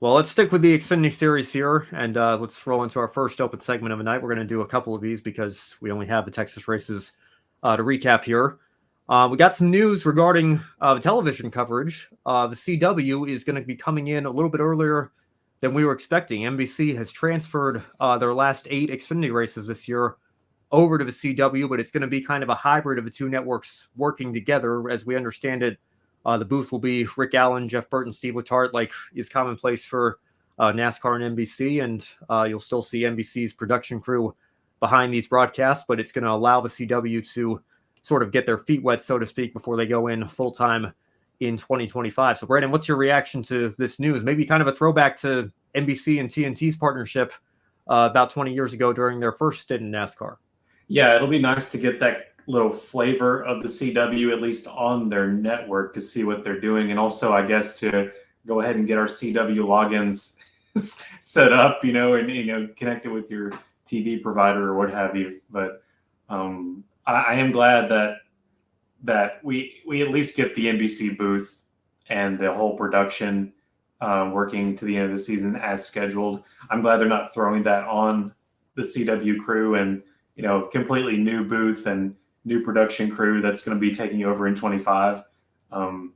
Well, let's stick with the Xfinity Series here, and let's roll into our first open segment of the night. We're going to do a couple of these because we only have the Texas races to recap here. We got some news regarding the television coverage. The CW is going to be coming in a little bit earlier than we were expecting. NBC has transferred their last 8 Xfinity races this year over to the CW, but it's going to be kind of a hybrid of the two networks working together. As we understand it, the booth will be Rick Allen, Jeff Burton, Steve Letarte, like is commonplace for NASCAR and NBC, and you'll still see NBC's production crew behind these broadcasts, but it's going to allow the CW to sort of get their feet wet, so to speak, before they go in full time in 2025. So, Brandon, what's your reaction to this news? Maybe kind of a throwback to NBC and TNT's partnership about 20 years ago during their first stint in NASCAR. Yeah, it'll be nice to get that little flavor of the CW, at least on their network, to see what they're doing. And also, I guess, to go ahead and get our CW logins set up, and connected with your TV provider or what have you. But I am glad that we at least get the NBC booth and the whole production working to the end of the season as scheduled. I'm glad they're not throwing that on the CW crew and completely new booth and new production crew that's going to be taking over in 25. And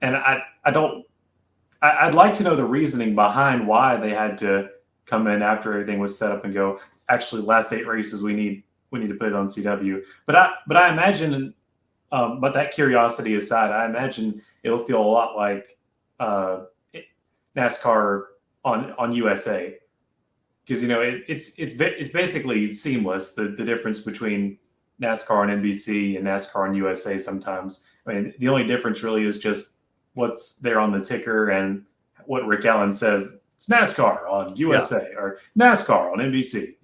I'd like to know the reasoning behind why they had to come in after everything was set up and go, actually, last 8 races we need to put it on CW. But I imagine, but that curiosity aside, I imagine it'll feel a lot like NASCAR on USA, because it's basically seamless, the difference between NASCAR and NBC and NASCAR and USA. Sometimes, I mean, the only difference really is just what's there on the ticker and what Rick Allen says. It's NASCAR on USA or NASCAR on NBC.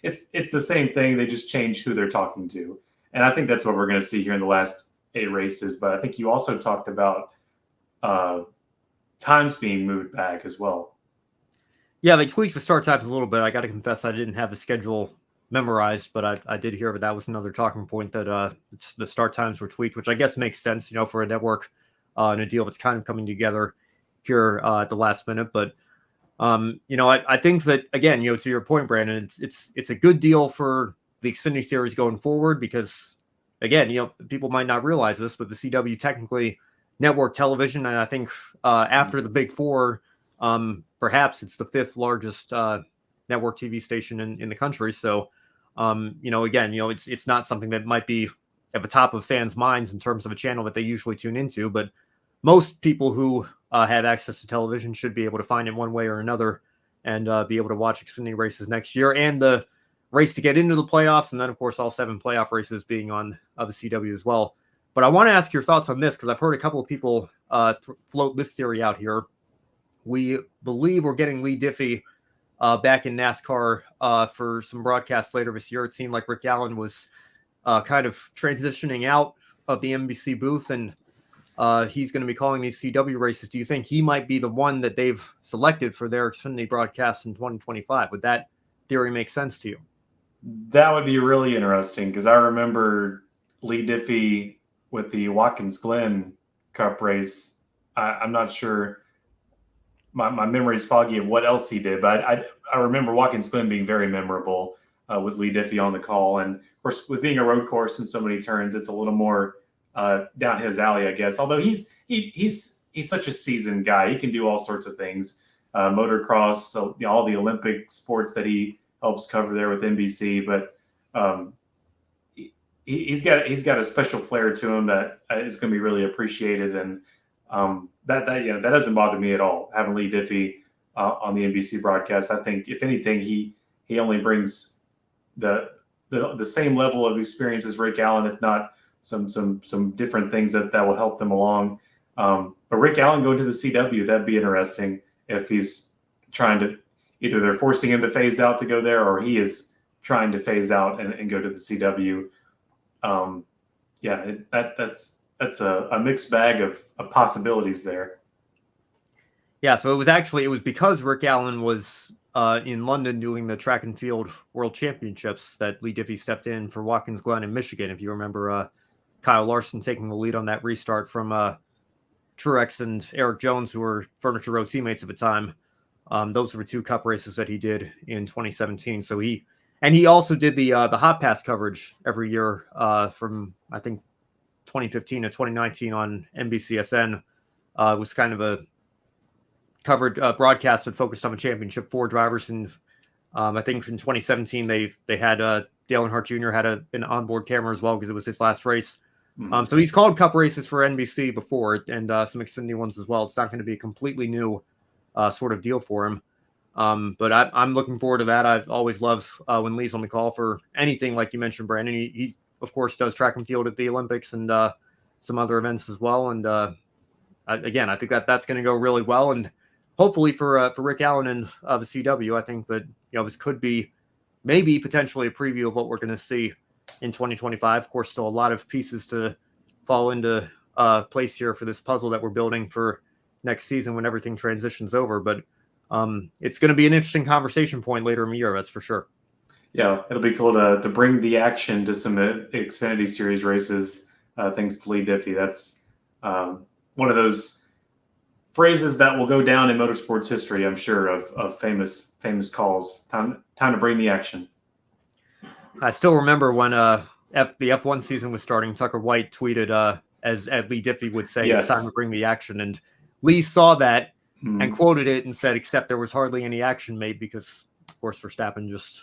It's the same thing. They just change who they're talking to, and I think that's what we're going to see here in the last 8 races. But I think you also talked about times being moved back as well. Yeah, they tweaked the start times a little bit. I got to confess, I didn't have the schedule memorized, but I did hear that was another talking point, that the start times were tweaked, which I guess makes sense, for a network and a deal that's kind of coming together here at the last minute. But I think that, again, to your point, Brandon, it's a good deal for the Xfinity Series going forward because, again, people might not realize this, but the CW technically network television, and I think after the Big Four, perhaps it's the 5th largest network TV station in the country. So, again, it's not something that might be at the top of fans' minds in terms of a channel that they usually tune into, but most people who have access to television should be able to find it one way or another and be able to watch Xfinity races next year and the race to get into the playoffs. And then, of course, all 7 playoff races being on the CW as well. But I want to ask your thoughts on this because I've heard a couple of people float this theory out here. We believe we're getting Lee Diffie back in NASCAR for some broadcasts later this year. It seemed like Rick Allen was kind of transitioning out of the NBC booth, and he's going to be calling these CW races. Do you think he might be the one that they've selected for their Xfinity broadcast in 2025? Would that theory make sense to you? That would be really interesting because I remember Lee Diffie with the Watkins Glen Cup race. I'm not sure. My memory is foggy of what else he did, but I remember Watkins Glen being very memorable with Lee Diffie on the call. And of course, with being a road course and so many turns, it's a little more down his alley, I guess. Although he's such a seasoned guy, he can do all sorts of things, motocross, so all the Olympic sports that he helps cover there with NBC. But he's got a special flair to him that is going to be really appreciated. And that doesn't bother me at all, having Lee Diffie on the NBC broadcast. I think if anything, he only brings the same level of experience as Rick Allen, if not some different things that will help them along. But Rick Allen going to the CW, that'd be interesting if he's trying to, either they're forcing him to phase out to go there, or he is trying to phase out and go to the CW. That's a mixed bag of possibilities there. Yeah, so it was because Rick Allen was in London doing the track and field world championships that Lee Diffie stepped in for Watkins Glen in Michigan. If you remember, Kyle Larson taking the lead on that restart from Truex and Eric Jones, who were Furniture Row teammates at the time. Those were the 2 Cup races that he did in 2017. So he also did the Hot Pass coverage every year from I think 2015 to 2019 on NBCSN. It was kind of a covered broadcast that focused on the Championship 4 drivers, and I think in 2017 they had Dale Earnhardt Jr. had an onboard camera as well because it was his last race. So he's called Cup races for NBC before, and some Xfinity ones as well. It's not going to be a completely new sort of deal for him. But I'm looking forward to that. I always love when Lee's on the call for anything, like you mentioned, Brandon. He of course does track and field at the Olympics and some other events as well. And again, I think that's going to go really well. And hopefully for Rick Allen and the CW, I think that this could be maybe potentially a preview of what we're going to see in 2025. Of course, still a lot of pieces to fall into place here for this puzzle that we're building for next season when everything transitions over. But it's going to be an interesting conversation point later in the year, that's for sure. Yeah, it'll be cool to bring the action to some Xfinity Series races, thanks to Lee Diffie. That's one of those phrases that will go down in motorsports history, I'm sure, of famous calls. Time to bring the action. I still remember when the F1 season was starting, Tucker White tweeted, as Lee Diffie would say, Yes. It's time to bring the action. And Lee saw that and quoted it and said, except there was hardly any action made because, of course, Verstappen just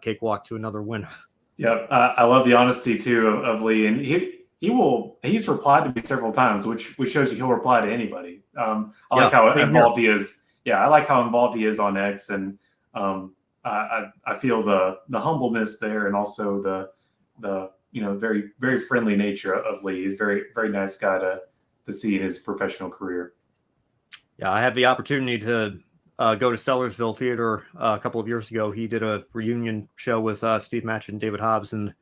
cakewalked to another win. Yeah, I love the honesty, too, of Lee. And he's replied to me several times, which shows you he'll reply to anybody. I like how involved he is. Yeah, I like how involved he is on X. And I feel the humbleness there, and also the very, very friendly nature of Lee. He's a very, very nice guy to see in his professional career. Yeah, I had the opportunity to go to Sellersville Theater a couple of years ago. He did a reunion show with Steve Matchett and David Hobbs, and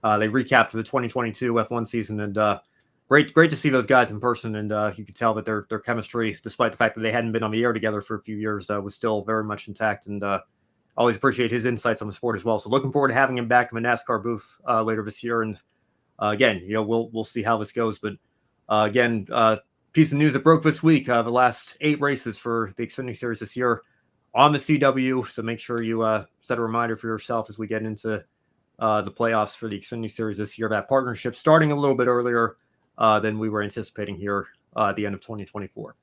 they recapped the 2022 F1 season. And great to see those guys in person. And you could tell that their chemistry, despite the fact that they hadn't been on the air together for a few years, was still very much intact. And always appreciate his insights on the sport as well. So looking forward to having him back in the NASCAR booth later this year. And again, we'll see how this goes. But again, piece of news that broke this week: the last 8 races for the Xfinity Series this year on the CW. So make sure you set a reminder for yourself as we get into the playoffs for the Xfinity Series this year. That partnership starting a little bit earlier than we were anticipating here at the end of 2024.